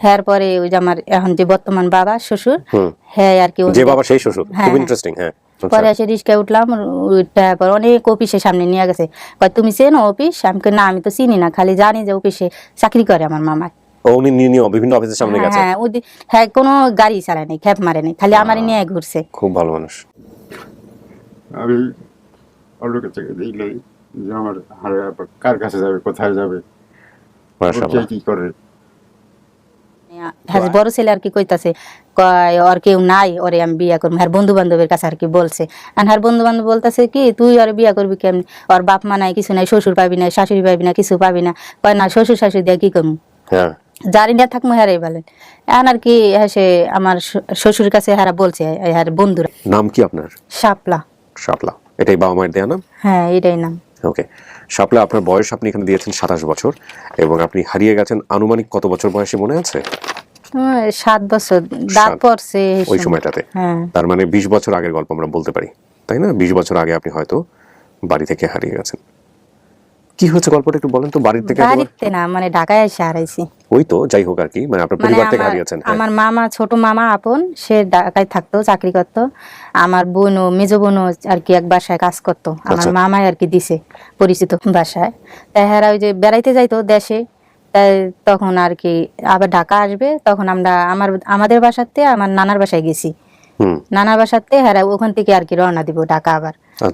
হ্যার পরে ওই যে আমার এখন যে বর্তমান বাবা শ্বশুর হ্যাঁ আর কি যে বাবা সেই শ্বশুর, খুব ইন্টারেস্টিং। হ্যাঁ, পরে এসে রিক্সায় উঠলাম, উঠে পর অনেক অফিসের সামনে নিয়ে গেছে, কয় তুমি চেনো অফিস? আমি কই না আমি তো চিনি না, খালি জানি যে অফিসে চাকরি করে আমার মামা। উনি নিয়ে বিভিন্ন অফিসের সামনে গেছে? হ্যাঁ হ্যাঁ, কোনো গাড়ি চালায় নাই, খেপ মারে নাই, খালি আমারই নিয়ে ঘুরছে। খুব ভালো মানুষ। আমি ওর কাছে দেখলেই যে আমার কার কাছে যাবে, কোথায় যাবে, মাশাআল্লাহ। কি করে। হ্যাঁ, বড় ছেলে আর কি কইতাছে, কয় ওর কেউ নাই, ওরে আমি বিয়া করবো। হ্যাঁ, বন্ধু বান্ধবের কাছে আর কি বলছে, আর হ্যাঁ বন্ধু বান্ধব বলতেছে কি তুই ওরে বিয়া করবি কেমনি, ওর বাপ মা নাই, কিছু নাই, শ্বশুর পাবি না, শাশুড়ি পাবি না, কিছু পাবি না। কয় না, শ্বশুর শাশুড়ি দিয়ে কি করবো, জারি না থাকবো। হ্যাঁ বলেন এখন আর কি, হ্যাঁ সে আমার শ্বশুর কাছে হারা বলছে, হ্যাঁ বন্ধুরা। নাম কি আপনার? শাপলা। শাপলা, এটাই বাবা মায়ের দেয়া নাম? হ্যাঁ এটাই নাম। ওকে শাপলা, আপনার বয়স আপনি এখানে দিয়েছেন 27 বছর এবং আপনি হারিয়ে গেছেন আনুমানিক কত বছর বয়সে মনে আছে? 7 বছর, দাঁত পড়ছে ওই সময়টাতে। তার মানে 20 বছর আগের গল্প আমরা বলতে পারি, তাই না? 20 বছর আগে আপনি হয়তো বাড়ি থেকে হারিয়ে গেছেন। কি হয়েছে গল্পটা একটু বলেন তো। বাড়িতে না, মানে ঢাকায় এসে হারাইছি। ওই তো যাই হোক আর কি, মানে আপনার পরিবার থেকে হারিয়েছেন। আমার মামা, ছোট মামা আপন, সে ঢাকায় থাকতো, চাকরি করতো। আমার বোনও, মেজো বোনও আর কি এক বাসায় কাজ করতো, আমার মামাই আর কি দিছে পরিচিত বাসায়। তাই হেরা ওই যে বেড়াইতে যাইতো দেশে, তাই তখন আর কি আবার ঢাকা আসবে, তখন আমরা আমাদের বাসাতে আমার নানার বাসায় গেছি। নানার বাসাতে হেরা ওখান থেকে আর কি রওনা দিব ঢাকা আবার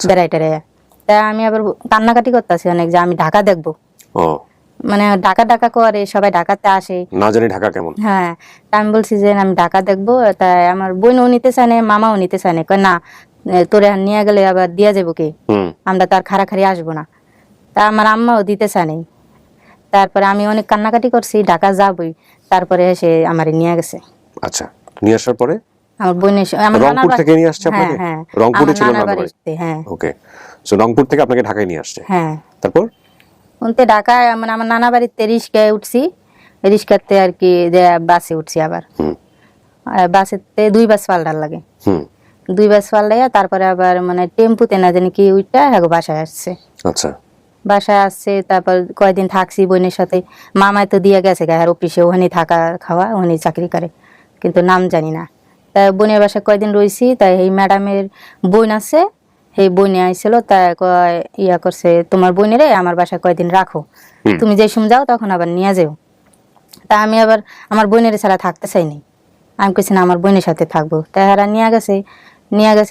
বেড়াইতে। তাই আমি আবার কান্নাকাটি করতেছি অনেক যে আমি ঢাকা দেখবো। মানে ঢাকা ঢাকা করে সবাই, ঢাকাতে আসে, না জানি ঢাকা কেমন। হ্যাঁ, আমি বলছি যে আমি ঢাকা দেখবো। তাই আমার বোনও নিতে চায় না, মামাও নিতে চায় না, কয় না তোরে নিয়ে গেলে আবার দিয়া যাবো কে, আমরা তার খাড়াখাড়ি আসবো না। তা আমার আম্মাও দিতে চায় নাই। তারপরে আমি অনেক কান্নাকাটি করছি, ঢাকা যাবই। তারপরে এসে আমারে নিয়ে গেছে। আচ্ছা, নিয়ে আসার পরে আমার বোনের, আমার রংপুর থেকে নিয়ে আসছে আপনাকে? রংপুরে ছিল না বাড়ি? হ্যাঁ। ওকে, সো রংপুর থেকে আপনাকে ঢাকায় নিয়ে আসছে। হ্যাঁ। তারপর উনতে ঢাকায় মানে আমার নানা বাড়িতে রিক্সায় উঠছি, রিক্সাতে আর কি বাসে উঠছি আবার। বাসেতে 2 বাস পাল্টার লাগে, 2 বাস পাল্টাইয়া তারপরে আবার মানে টেম্পুতে না জানি কি উইটা হ্যাঁ বাসায় আসছে। আচ্ছা, বাসায় আসছে, তারপর কয়েকদিন থাকছি বোনের সাথে। মামায় তো দিয়ে গেছে গায়ের অফিসে, ওখানে থাকা খাওয়া, ওখানে চাকরি করে, কিন্তু নাম জানি না। তাই বোনের বাসায় কয়েকদিন রয়েছি। তাই এই ম্যাডামের বোন আছে, এই বোনে আইছিল, তাই ইয়া করছে তোমার বোনেরে আমার বাসায় কয়েকদিন রাখো, তুমি যে সময় যাও তখন আবার নিয়ে যাও। তা আমি আবার আমার বোনের ছাড়া থাকতে চাইনি, আমি কইছি না আমার বোনের সাথে থাকবো। তাই হারা নিয়ে গেছে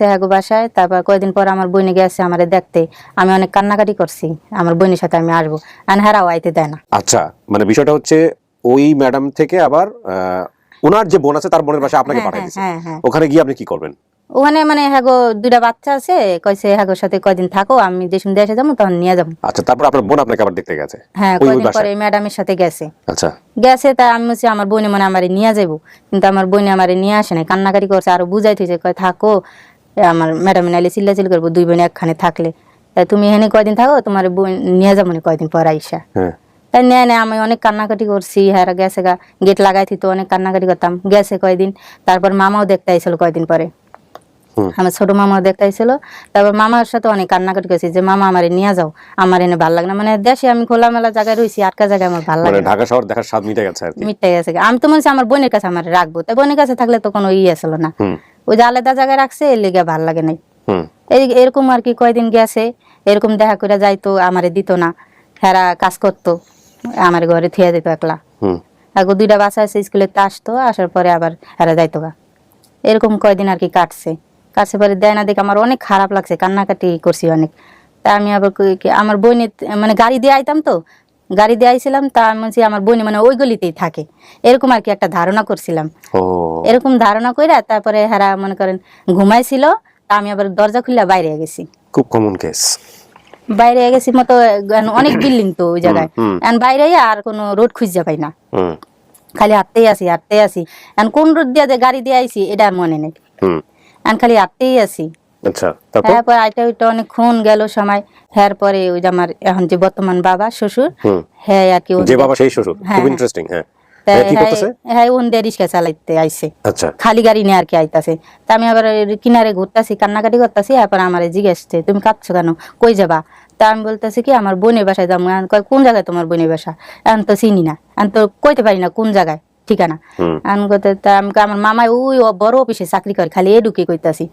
হ্যাঁ বাসায়। তারপর কয়েকদিন পর আমার বোনে গেছে আমারে দেখতে, আমি অনেক কান্নাকাটি করছি, আমার বোনের সাথে আমি আসবো, আর হারাও আইতে দেয় না। আচ্ছা, মানে বিষয়টা হচ্ছে ওই ম্যাডাম থেকে আবার ওনার যে বোন আছে তার বোনের বাসায় আপনাকে পাঠিয়ে দিয়েছে। ওখানে গিয়ে আপনি কি করবেন? ওখানে মানে হ্যাগো 2টা বাচ্চা আছে, কইছে হ্যাগোর সাথে কয়দিন থাকো, আমি যে সময় দেশে যাবো তখন নিয়ে যাবো। আচ্ছা, তারপর আপনার বোন আপনাকে আবার দেখতে গেছে? হ্যাঁ, কয়দিন পরে ম্যাডামের সাথে গেছে। আচ্ছা, গেছে, তাই আমি বলছি আমার বোনে মানে আমারে নিয়ে যাবো, কিন্তু আমার বোনে আমারে নিয়ে আসে নাই, কান্নাকাটি করছে, আরো বুঝাইতেছে, কয় থাকো, আমার ম্যাডাম নাইলে চিল্লাচিল্লি করবো, 2 বোন একখানে থাকলে, তাই তুমি এখানে কয়দিন থাকো, তোমার বোন নিয়ে যাবো না কয়দিন পর আইসা। তাই নেয় না, আমি অনেক কান্নাকাটি করছি। হ্যাঁ গেছে গা, গেট লাগাইছি তো অনেক কান্নাকাটি করতাম। গেছে কয়দিন, তারপর মামাও দেখতে আইছিল কয়দিন পরে, আমার ছোট মামাও দেখতে আইছিল। তারপর মামার সাথে অনেক কান্নাকাটি করছি যে মামা আমারে নিয়ে যাও, আমার এনে ভালো লাগে না, মানে দেশে আমি খোলামেলা জায়গায় রয়েছি, আটকা জায়গায় আমার ভালো লাগে, ঢাকা শহর দেখার স্বাদ মিটে গেছে আর কি। মিটে গেছে। আমি তো মনে আমার বোনের কাছে আমার রাখবো, তাই বোনের কাছে থাকলে তো কোনো ছিল না, ওই যে আলাদা জায়গায় রাখছে, এর লেগে ভালো লাগে নাই। এরকম আর কি কয়দিন গেছে, এরকম দেখা করে যাইতো, আমারে দিত না, হেরা কাজ করতো, আমার ঘরে থিয়া দিত একলা। 2টা বাচ্চা আছে, স্কুলে আসতো, আসার পরে আবার হেরা যাইতো গা। এরকম কয়দিন আর কি কাটছে পরে দেয় না দেখে আমার অনেক খারাপ লাগছে, কান্নাকাটি করছি অনেক। তা আমি আবার আমার বোনে মানে গাড়ি দিয়ে আইতাম তো, গাড়ি দিয়ে আইছিলাম, তা আমি বলছি আমার বোনে মানে ওই গলিতেই থাকে, এরকম আর কি একটা ধারণা করছিলাম। এরকম ধারণা করে তারপরে হেরা মনে করেন ঘুমাইছিল, তা আমি আবার দরজা খুলে বাইরে গেছি। খুব কমন কেস। বাইরে গেছি মতো অনেক বিল্ডিং তো ওই জায়গায়, বাইরে আর কোনো রোড খুঁজে পাই না, খালি হাঁটতেই আসি। কোন রোড দিয়ে গাড়ি দিয়ে আইছি এটা আর মনে নেই, খালি হাঁটতেই আসি। তারপর আইটা ওইটা অনেকক্ষণ গেল সময়। হ্যার পরে ওই যে আমার এখন যে বর্তমান বাবা শ্বশুর, হ্যাঁ আর কি যে বাবা সেই শ্বশুর, খুব ইন্টারেস্টিং। হ্যাঁ ওন দিয়ে রিক্সা চালাইতে আইছে, খালি গাড়ি নিয়ে আর কি আইতাছে। তা আমি আবার কিনারে ঘুরতাছি, কান্নাকাটি করতেছি। এরপর আমার জিজ্ঞাসছে তুমি কাঁদছো কেন, কই যাবা? তা আমি বলতেছি কি আমার বোনের বাসায় যাবো। কোন জায়গায় তোমার বোনের বাসা? এখন তো চিনি না, এখন তো কইতে পারি না কোন জায়গায়। ঠিকানা। আমি কইতে আমি কই আমার মামাই ওই বড় অফিসে চাকরি করে, খালি এডুকে কইতাছি।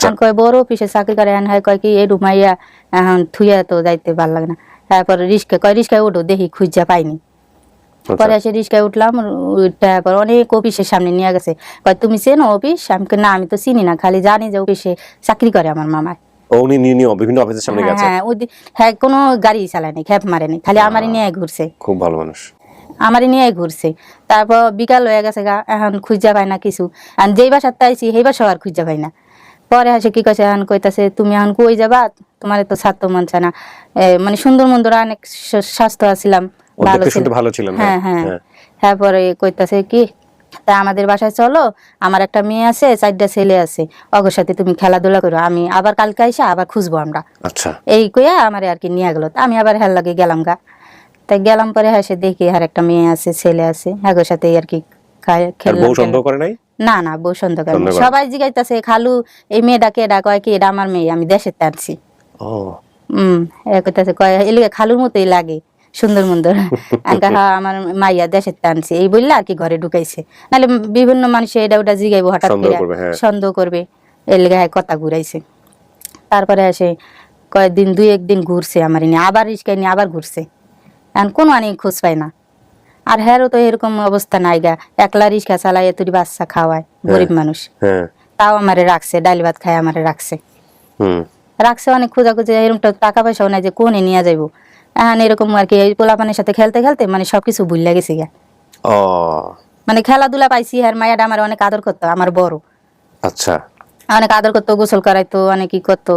আমি কয় বড় অফিসে চাকরি করে, হয় কয় কি এডু মাইয়া এখন থুইয়া তো যাইতে ভাল লাগে না। তারপরে রিস্কায় উঠো, দেখি খুঁজা পাইনি। পরে এসে রিস্কায় উঠলাম, তারপর অনেক অফিসের সামনে নিয়ে গেছে, কয় তুমি চেনো অফিস? আমি কই না, আমি তো চিনি না, খালি জানি যে অফিসে চাকরি করে আমার মামাই। উনি নিয়ে বিভিন্ন অফিসের সামনে গেছে? হ্যাঁ, হ্যাঁ, কোনো গাড়ি চালায়নি, খেপ মারেনি, খালি আমারই নিয়ে ঘুরছে। খুব ভালো মানুষ। আমারই নিয়ে ঘুরছে। তারপর বিকাল হয়ে গেছে গা, এখন খুঁজা পাই না কিছু। আর যেই বাসার তাইছি সেই বাসাও আর খুঁজা পাই না। পরে আসে কি কইছে, এখন কইতাছে তুমি এখন কই যাবা, তোমার তো ছাড়তো মন চায় না। মানে সুন্দর মন্দর অনেক স্বাস্থ্য আছিলাম, ভালো ছিল। ভালো ছিলেন? হ্যাঁ হ্যাঁ। তারপরে কইতাছে কি, তা আমাদের বাসায় চলো, আমার একটা মেয়ে আছে, 4টা ছেলে আছে, অগর সাথে তুমি খেলাধুলা করো, আমি আবার কালকে আইসা আবার খুঁজবো আমরা। আচ্ছা। এই কইয়া আমার আর কি নিয়ে গেল। আমি আবার হেল লাগে গেলাম গা। তাই গেলাম, পরে হাসে দেখি আর একটা মেয়ে আছে, ছেলে আছে, হ্যাগোর সাথে আর কি বউ সন্দেহ করে নাই? না না, বউ সন্দেহ করে নাই। সবাই জিগাইতাছে খালু এই মেয়েটা কেডা, কয় কি এটা আমার মেয়ে, আমি দেশের টানছি। কইতাছে কয় এলিগে খালুর মতোই লাগে, সুন্দর মন্দর। হ্যাঁ আমার মাইয়া দেশের টানছি এই বললে আর কি ঘরে ঢুকাইছে। নাহলে বিভিন্ন মানুষ এটা ওটা জিগাইবো, হঠাৎ করে সন্দেহ করবে, এর লেগে কথা ঘুরাইছে। তারপরে আসে কয়েকদিন 2-1 দিন ঘুরছে আমার নিয়ে, আবার রিস্কায় নিয়ে আবার ঘুরছে। এখন কোনো আনি খোঁজ পাই না। আর হ্যারও তো এরকম অবস্থা নাই গা, একলা রিস্কা চালায়, এতটি বাচ্চা খাওয়ায়, গরিব মানুষ। তাও আমারে রাখছে, ডাল ভাত খায় আমারে রাখছে। অনেক খোঁজাখুঁজি, এরকম টাকা পয়সাও নাই যে কোনে নিয়ে যাইবো। এখন এরকম আর কি, এই পোলাপানের সাথে খেলতে খেলতে মানে সবকিছু ভুলে গেছি গা। মানে খেলাধুলা পাইছি, আর মায়াটা আমার অনেক আদর করতো, আমার বড়। আচ্ছা। অনেক আদর করতো, গোসল করাইতো, অনেক কি করতো।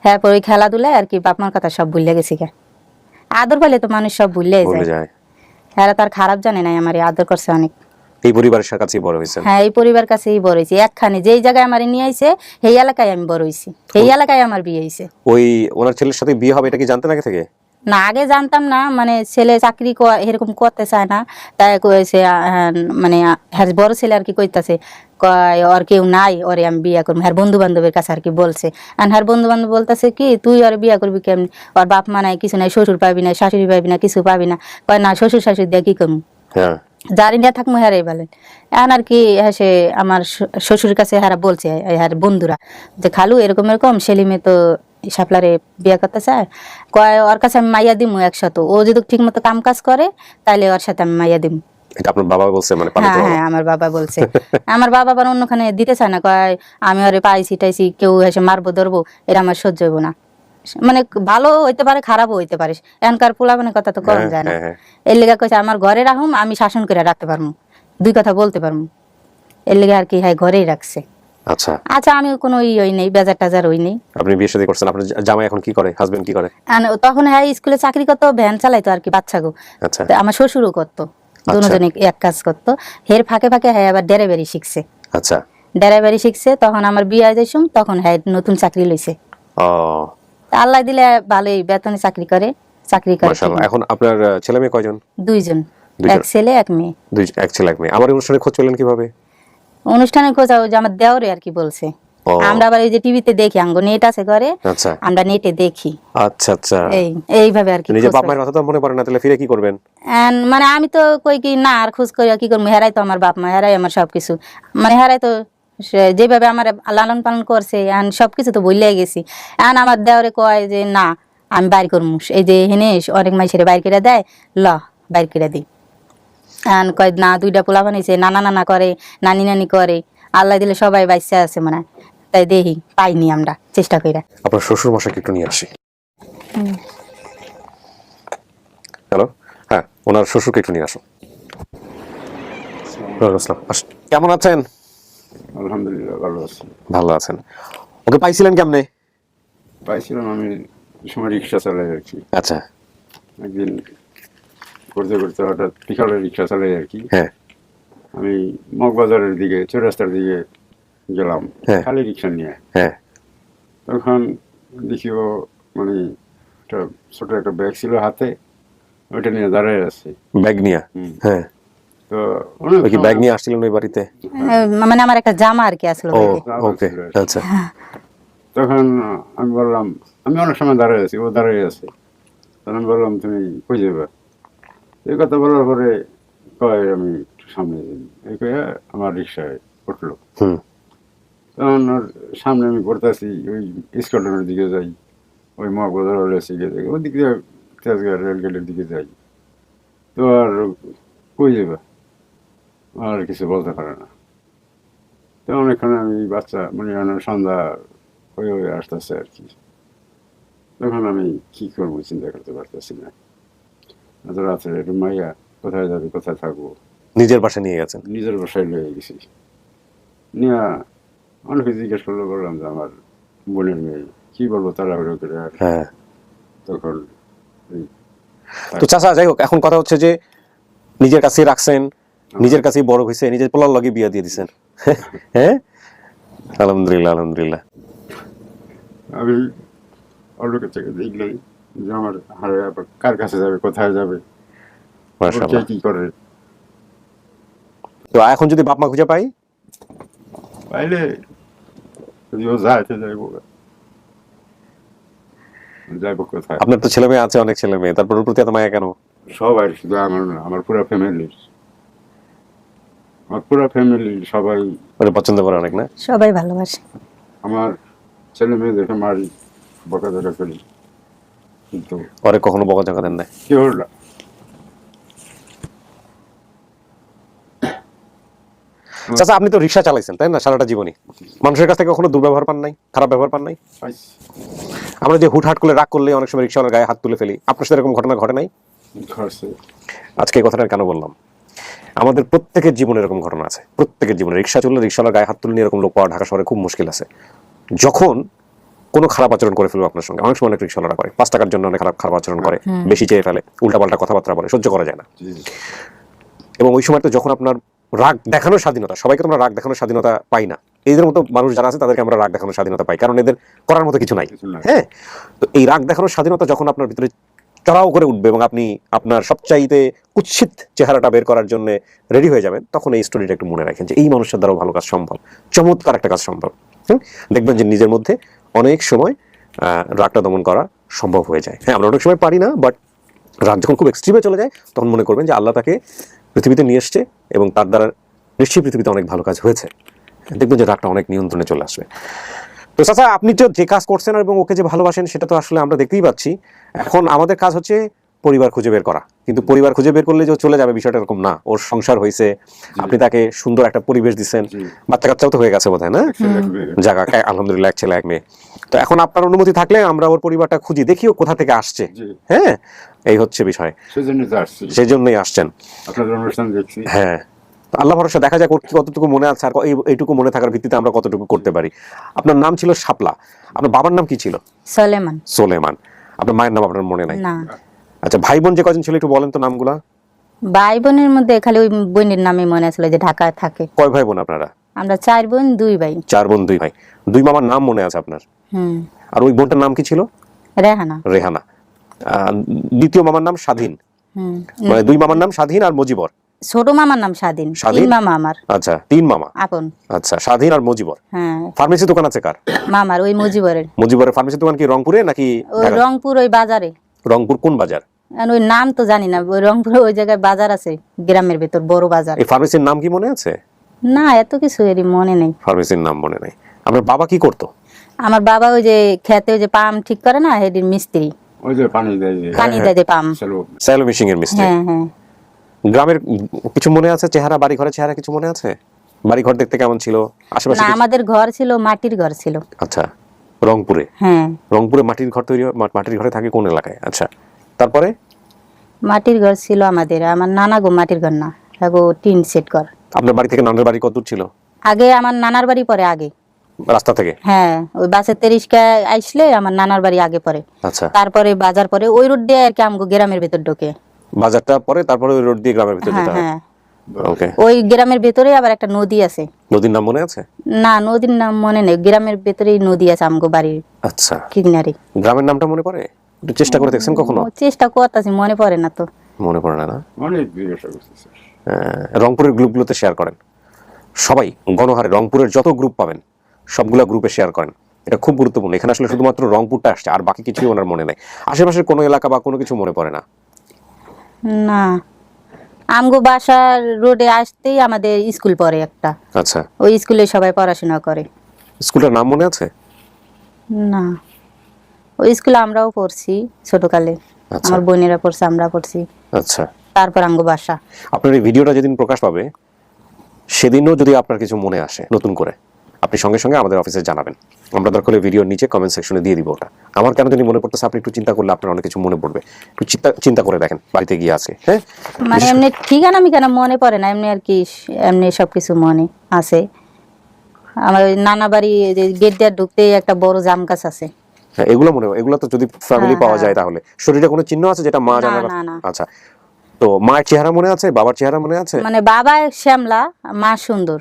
হ্যাঁ, ওই খেলাধুলায় আর কি বাপ মার কথা সব ভুলে গেছি গা। আদর পাইলে তো মানুষ সব ভুলে যায়। হ্যাঁ, তার খারাপ জানে নাই, আমার আদর করছে অনেক। এই পরিবারের কাছেই বড় হইছেন? হ্যাঁ, এই পরিবার কাছেই বড় হইছি। একখানে যেই জায়গায় আমার নিয়ে আইছে সেই এলাকায় আমি বড় হইছি, সেই এলাকায় আমার বিয়ে হইছে। ওই ওনার ছেলের সাথে বিয়ে হবে এটা কি জানতেন আগে থেকে? না, আগে জানতাম না, মানে ছেলে চাকরি এরকম করতে চায় না, তাই কইছে মানে হ্যাঁ বড় ছেলে আর কি কইতাছে, কয় ওর কেউ নাই, ওরে আমি বিয়ে করবো। হ্যাঁ বন্ধু বান্ধবের কাছে আর কি বলছে। আর হ্যাঁ বন্ধু বান্ধব বলতেছে কি তুই ওরে বিয়ে করবি কেমনি, ওর বাপ মা নাই, কিছু নাই, শ্বশুর পাবি না, শাশুড়ি পাবি না, কিছু পাবি না। কয় না, শ্বশুর শাশুড়ি দিয়ে কি করবো, যারি না থাকবো হ্যাঁ বলেন। এখন আর কি সে আমার শ্বশুরের কাছে হারা বলছে, হ্যাঁ বন্ধুরা, যে খালু এরকম এরকম সেলিমে তো শাপলারে বিয়ে করতে চায়, কয় ওর কাছে আমি মাইয়া দিমু 100। ও যদি ঠিক মতো কাম কাজ করে তাহলে ওর সাথে আমি মাইয়া দিমু। এটা আপনার বাবা বলছে? মানে হ্যাঁ, আমার বাবা বলছে। আমার বাবা আবার অন্যখানে দিতে চায় না, কয় আমি ওরে পাইছি টাইছি, কেউ এসে মারবো ধরবো, এটা আমার সহ্য হইব না। মানে ভালো হইতে পারে, খারাপও হইতে পারে, এখনকার পোলাপানের কথা তো কম যায় না। এর লেগে কইছে আমার ঘরে রাখুম, আমি শাসন করে রাখতে পারবো, 2 কথা বলতে পারবো। এর লেগে আর কি হ্যাঁ ঘরেই রাখছে। আচ্ছা আচ্ছা, আমি কোনো ওই নেই, বেজার টাজার ওই নেই। আপনি বিয়ে শাদী করছেন, আপনার জামাই এখন কি করে, হাজবেন্ড কি করে? তখন হ্যাঁ স্কুলে চাকরি করতো, ভ্যান চালাইতো আর কি বাচ্চাগো। আচ্ছা। আমার শ্বশুরও করতো, দুজনে এক কাজ করতো। এর ফাঁকে ফাঁকে হ্যাঁ আবার ড্রাইভারি শিখছে। আচ্ছা, ড্রাইভারি শিখছে, তখন আমার বিয়ে যাইছুম, তখন হ্যাঁ নতুন চাকরি লইছে। আল্লাহ দিলে ভালোই বেতনে চাকরি করে। মাশাআল্লাহ। এখন আপনার ছেলে মেয়ে কয়জন? 2 জন, এক ছেলে এক মেয়ে। এক ছেলে এক মেয়ে। আমার অনুষ্ঠানে খোঁজ পেলেন কিভাবে? অনুষ্ঠানে খোঁজ যে আমার দেওরে আর কি বলছে। আমরা আবার এই যে টিভিতে দেখি, আঙ্গ নেট আছে ঘরে, আমরা নেটে দেখি। আচ্ছা আচ্ছা, এইভাবে আর কি। নিজে বাপ মায়ের কথা তো মনে পড়ে না, তাহলে ফিরে কি করবেন? মানে আমি তো কই কি না, আর খোঁজ করি কি করবো, হেরাই তো আমার বাপ মা, হেরাই আমার সবকিছু, মানে হেরাই তো যেভাবে আমার লালন পালন করছে, এখন সবকিছু তো বললেই গেছি। এখন আমার দেওরে কয় যে না আমি বাইর করবো, এই যে হেনে অনেক মাইসেরে বাইর করে দেয়, ল বাইর করে দিই। এখন কয় না, 2টা পোলা বানিয়েছে, নানা নানা করে, নানি নানি করে, আল্লাহ দিলে সবাই বাচ্চা আছে মনে হয়, তাই দেখি পাইনি আমরা চেষ্টা কইরা। আপনার শ্বশুর মশাইকে একটু নিয়ে আসি। হ্যালো, হ্যাঁ ওনার শ্বশুরকে একটু নিয়ে আসুন। কেমন আছেন? আলহামদুলিল্লাহ, ভালো আছি। ভালো আছেন। ওকে পাইছিলেন কেমনে? পাইছিলাম আমি সময় রিক্সা চালাই আর কি। আচ্ছা। একদিন করতে করতে হঠাৎ বিকালে রিক্সা চালাই আর কি। হ্যাঁ, আমি মগবাজারের দিকে, চৌরাস্তার দিকে গেলাম খালি রিক্সা নিয়ে। হ্যাঁ, তখন দেখি ও মানে একটা ছোট একটা ব্যাগ ছিল হাতে, ওইটা নিয়ে দাঁড়ায় আছে। ব্যাগ নিয়ে? হ্যাঁ। তো কি ব্যাগ নিয়ে আসছিলেন ওই বাড়িতে? মানে আমার একটা জামা আর কি আসলো। ওকে, আচ্ছা। তখন আমি বললাম, আমি অনেক সময় দাঁড়ায় আছি, ও দাঁড়িয়ে আছে, তখন বললাম তুমি কই যাবে, এই কথা বলার পরে কয় আমি সামনে যাই এই করে আমার রিক্সায় উঠলো। হুম তখন ওর সামনে আমি পড়তেছি ওই স্কটনের দিকে যাই, ওই মগবাজার হলের দিকে যাই, ওই দিকে তেজগাঁ রেলগেটের দিকে যাই। তো আর কই যাবে, আর কিছু বলতে পারে না। তো অনেকক্ষণ আমি বাচ্চা মানে সন্ধ্যা হয়ে হয়ে আসতেছে আর কি। তখন আমি কি করবো চিন্তা করতে পারতেছি না। এত রাত্রে একটু মাইয়া কোথায় যাবে, কোথায় থাকবো, নিজের বাসায় নিয়ে গেছেন? নিজের বাসায় লয়ে গেছি। নিয়ে অনেকে জিজ্ঞেস করলো, বললাম যে আমার বোনের মেয়ে, কি বলবো তাড়াহুড়ো করে। আর হ্যাঁ। তখন তো চাচা যাই হোক, এখন কথা হচ্ছে যে নিজের কাছে রাখছেন, নিজের কাছেই বড় হয়েছে, নিজের পোলার লগে বিয়া দিয়ে দিচ্ছেন। হ্যাঁ, আলহামদুলিল্লাহ আলহামদুলিল্লাহ। আমি অলোকের থেকে দেখলেই যে আমার হারে আবার কার কাছে যাবে, কোথায় যাবে, মাশাআল্লাহ। কে কি করে। তো এখন যদি বাপ মা খুঁজে পাই, পাইলে যদি ও যায় তো যাইবো, যাইবো কোথায়। আপনার তো ছেলে মেয়ে আছে, অনেক ছেলে মেয়ে, তারপর ওর প্রতি এত মায়া কেন? সবাই, শুধু আমার না, আমার পুরো ফ্যামিলির, আমার পুরো ফ্যামিলির সবাই ওরে পছন্দ করে অনেক না? সবাই ভালোবাসে। আমার ছেলে মেয়ে দেখে মারি, বকাঝকা করি, কিন্তু ওরে কখনো বকাঝকা দেন না? কি হল না। চাচা আপনি তো রিক্সা চালাইছেন তাই না সারাটা জীবনই, মানুষের কাছ থেকে কখনো দুর্ব্যবহার পান নাই, খারাপ ব্যবহার পান নাই? আমরা যে হুটহাট করলে রাগ করলে অনেক সময় রিক্সাওয়ালার গায়ে হাত তুলে ফেলি, আপনার সাথে এরকম ঘটনা ঘটে নাই? আজকে এই কথাটা কেন বললাম, আমাদের প্রত্যেকের জীবনে এরকম ঘটনা আছে, প্রত্যেকের জীবনে রিক্সা চললে রিক্সাওয়ালার গায়ে হাত তুলে নিয়ে এরকম লোক পাওয়া ঢাকা শহরে খুব মুশকিল আছে। যখন কোনো খারাপ আচরণ করে ফেলবে আপনার সঙ্গে, অনেক সময় অনেক রিক্সাওয়ালারা করে 5 টাকার জন্য অনেক খারাপ আচরণ করে, বেশি চেয়ে ফেলে, উল্টাপাল্টা কথাবার্তা বলে, সহ্য করা যায় না। এবং ওই সময় তো যখন আপনার রাগ দেখানোর স্বাধীনতা, সবাইকে তো আমরা রাগ দেখানোর স্বাধীনতা পাই না, এদের মতো মানুষ যারা আছে তাদেরকে আমরা রাগ দেখানোর স্বাধীনতা পাই, কারণ এদের করার মতো কিছু নাই। হ্যাঁ, তো এই রাগ দেখানোর স্বাধীনতা যখন আপনার ভিতরে চড়াও করে উঠবে এবং আপনি আপনার সবচাইতে কুৎসিত চেহারাটা বের করার জন্য রেডি হয়ে যাবেন, তখন এই স্টোরিটা একটু মনে রাখেন যে এই মানুষের দ্বারাও ভালো কাজ সম্ভব, চমৎকার একটা কাজ সম্ভব। দেখবেন যে নিজের মধ্যে অনেক সময় রাগটা দমন করা সম্ভব হয়ে যায়। হ্যাঁ, আমরা অনেক সময় পারি না, বাট রাগ যখন খুব এক্সট্রিমে চলে যায় তখন মনে করবেন যে আল্লাহ তাকে পৃথিবীতে নিয়ে এসছে এবং তার দ্বারা নিশ্চয়ই পৃথিবীতে অনেক ভালো কাজ হয়েছে। দেখবেন যে রাগটা অনেক নিয়ন্ত্রণে চলে আসবে। তো চাচা আপনি তো যে কাজ করছেন এবং ওকে যে ভালোবাসেন সেটা তো আসলে আমরা দেখতেই পাচ্ছি। এখন আমাদের কাজ হচ্ছে পরিবার খুঁজে বের করা, কিন্তু পরিবার খুঁজে বের করলে যে চলে যাবে বিষয়টা এরকম না। ওর সংসার হয়েছে, আপনি তাকে সুন্দর একটা পরিবেশ দিচ্ছেন, বাচ্চা কাচ্চাও তো হয়ে গেছে বোধহয় না? জায়গা আলহামদুলিল্লাহ, এক ছেলে এক মেয়ে। তো এখন আপনার অনুমতি থাকলে আমরা ওর পরিবারটা খুঁজি, দেখিও কোথা থেকে আসছে। হ্যাঁ, এই হচ্ছে বিষয়, সেই জন্যই আসছেন। হ্যাঁ, আল্লাহ ভরসা, দেখা যাক ওর কতটুকু মনে আছে আর এইটুকু মনে থাকার ভিত্তিতে আমরা কতটুকু করতে পারি। আপনার নাম ছিল শাপলা, আপনার বাবার নাম কি ছিল? সোলেমান। সোলেমান। আপনার মায়ের নাম আপনার মনে নাই? না। আচ্ছা, ভাই বোন যে কজন ছিল একটু বলেন তো নামগুলা। ভাই বোনের মধ্যে খালি ওই বোনের নামে মনে আছে, যে ঢাকায় থাকে। কয় ভাই বোন আপনারা? আমরা 4 বোন 2 ভাই। 4 বোন 2 ভাই। 2 মামার নাম মনে আছে আপনার? আর ওই বোনটার নাম কি ছিল? রেহানা। রেহানা। দ্বিতীয় মামার নাম স্বাধীন। মানে 2 মামার নাম স্বাধীন আর মজিবর। ছোট মামার নাম স্বাধীন, 3 মামা আমার। আচ্ছা, 3 মামা আপন। আচ্ছা, স্বাধীন আর মজিবর। হ্যাঁ। ফার্মেসি দোকান আছে কার? মামার, ওই মজিবরের। মজিবরের ফার্মেসি দোকান কি রংপুরে নাকি? ওই রংপুর, ওই বাজারে। রংপুর কোন বাজার? ওই নাম তো জানি না, ওই রংপুরে ওই জায়গায় বাজার আছে, গ্রামের ভেতর বড় বাজার। এই ফার্মেসির নাম কি মনে আছে? না, এত কিছু এরই মনে নেই। ফার্মেসির নাম মনে নাই। আপনার বাবা কি করতো? আমার বাবা ওই যে খেতে ওই যে পাম ঠিক করে না, হেডির মিস্ত্রি। ওই যে পানি দেয় পাম, স্যালো মেশিং এর মিস্ত্রি। হ্যাঁ হ্যাঁ। গ্রামের কিছু মনে আছে চেহারা, বাড়ি ঘরের চেহারা কিছু মনে আছে? বাড়ি ঘর দেখতে কেমন ছিল? আশেপাশে না, আমাদের ঘর ছিল মাটির ঘর ছিল। আচ্ছা, রংপুরে? হ্যাঁ। রংপুরে মাটির ঘর তৈরি, মাটির ঘরে থাকে কোন এলাকায়? আচ্ছা, তারপরে? মাটির ঘর ছিল আমাদের। আমার নানা গো মাটির ঘর না, গো টিন সেট ঘর। আপনার বাড়ি থেকে নানার বাড়ি কত দূর ছিল? আগে আমার নানার বাড়ি পরে আগে রাস্তা থেকে? হ্যাঁ, ওই বাসের 30টা আইসলে আমার নানার বাড়ি আগে পরে। আচ্ছা, তারপরে বাজার পরে ওই রোড দিয়ে আর কি আমগো গ্রামের ভেতর ঢোকে। বাজারটা পরে তারপরে ওই রোড দিয়ে গ্রামের ভিতর যেতে হয়? হ্যাঁ। ওকে। ওই গ্রামের ভেতরে আবার একটা নদী আছে। নদীর নাম মনে আছে? না, নদীর নাম মনে নেই, গ্রামের ভেতরেই নদী আছে আমগো বাড়ির। আচ্ছা, কিনারে। গ্রামের নামটা মনে পড়ে? একটু চেষ্টা করে দেখছেন কখনো? চেষ্টা করতেছি, মনে পড়ে না তো। মনে পড়ে না? অনেক জিজ্ঞাসা করতেছে। রংপুরের গ্রুপগুলোতে শেয়ার করেন সবাই, গণহারে রংপুরের যত গ্রুপ পাবেন সবগুলা গ্রুপে শেয়ার করেন, এটা খুব গুরুত্বপূর্ণ। এখানে আসলে শুধুমাত্র রংপুরটা আসছে, আর বাকি কিছুই ওনার মনে নেই। আশেপাশের কোনো এলাকা বা কোনো কিছু মনে পড়ে না? না। আমগো বাসার রোডে আসতেই আমাদের স্কুল পড়ে একটা, আচ্ছা, ওই স্কুলে সবাই পড়াশোনা করে। স্কুলটার নাম মনে আছে? না, ওই স্কুলে আমরাও পড়ছি ছোটকালে, আচ্ছা। আমার বোনেরা পড়ছে, আমরা পড়ছি। আচ্ছা, তারপর আমগো বাসা। আপনার এই ভিডিওটা যেদিন প্রকাশ পাবে সেদিনও যদি আপনার কিছু মনে আসে নতুন করে, আপনি সঙ্গে সঙ্গে আমাদের অফিসে জানাবেন। আমরা দরকার হলে ভিডিওর নিচে কমেন্ট সেকশনে দিয়ে দিব ওটা। আমার কেন জানি মনে পড়তেছে, আপনি একটু চিন্তা করলে আপনার অনেক কিছু মনে পড়বে। একটু চিন্তা করে দেখেন বাড়িতে গিয়ে আছে। হ্যাঁ, মানে এমনি ঠিকানা আমি কেন মনে পড়ে না, এমনি আর কি, এমনি সবকিছু মনে আছে। আমার ওই নানা বাড়ি যে গেট দিয়ে ঢুকতেই একটা বড় জাম গাছ আছে। হ্যাঁ, এগুলো মনে, এগুলো তো যদি ফ্যামিলি পাওয়া যায় তাহলে। শরীরে কোনো চিহ্ন আছে যেটা মা না, জানার? না, না। আচ্ছা, তো মায়ের চেহারা মনে আছে, বাবার চেহারা মনে আছে? মানে বাবা শ্যামলা, মা সুন্দর,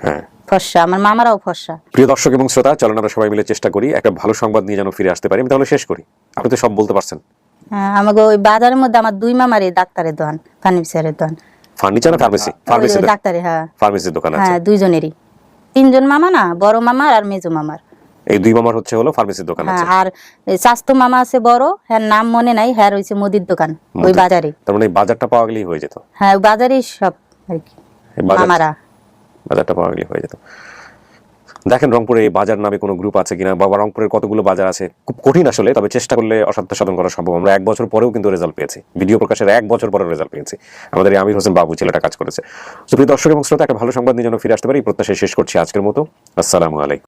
হ্যাঁ। ফর্সা, আমার মামারাও ফর্সা। প্রিয় দর্শক এবং শ্রোতা, চলেন আমরা সবাই মিলে চেষ্টা করি একটা ভালো সংবাদ নিয়ে যেন ফিরে আসতে পারি। আমি তাহলে শেষ করি, আপনি তো সব বলতে পারছেন। হ্যাঁ, আমাকে ওই বাজারের মধ্যে আমার দুই মামারই ডাক্তারের দোকান, ফার্নিচারের দোকান। ফার্নিচার না ফার্মেসি? ফার্মেসি, ডাক্তারে, হ্যাঁ, ফার্মেসির দোকান আছে। হ্যাঁ, দুইজনেরই, তিনজন মামা না, বড় মামার আর মেজো মামার। এই দুই মামার হচ্ছে হলো ফার্মেসির দোকান আছে। হ্যাঁ, আর স্বাস্থ্য মামা আছে বড়, হ্যাঁ নাম মনে নাই, হ্যাঁ হইছে মুদির দোকান ওই বাজারে। তার মানে এই বাজারটা পাওয়া গেলেই হয়ে যেত। হ্যাঁ, ওই বাজারেই সব আর কি, এই বাজার- মামারা। বাজারটা পাওয়া গেলেই হয়ে যেত। দেখেন রংপুরে এই বাজার নামে কোনো গ্রুপ আছে কিনা, বা রংপুরের কতগুলো বাজার আছে। খুব কঠিন আসলে, তবে চেষ্টা করলে অসাধ্য সাধন করা সম্ভব। আমরা 1 বছর পরেও কিন্তু রেজাল্ট পেয়েছি, ভিডিও প্রকাশের 1 বছর পরে রেজাল্ট পেয়েছি। আমাদের এই আমির হোসেন বাবু ছেলেটা কাজ করেছে। তো প্রিয় দর্শক এবং শ্রোতা, একটা ভালো সংবাদ নিয়ে যেন ফিরে আসতে পারি এই প্রত্যাশায় শেষ করছি আজকের মতো। আসসালামু আলাইকুম।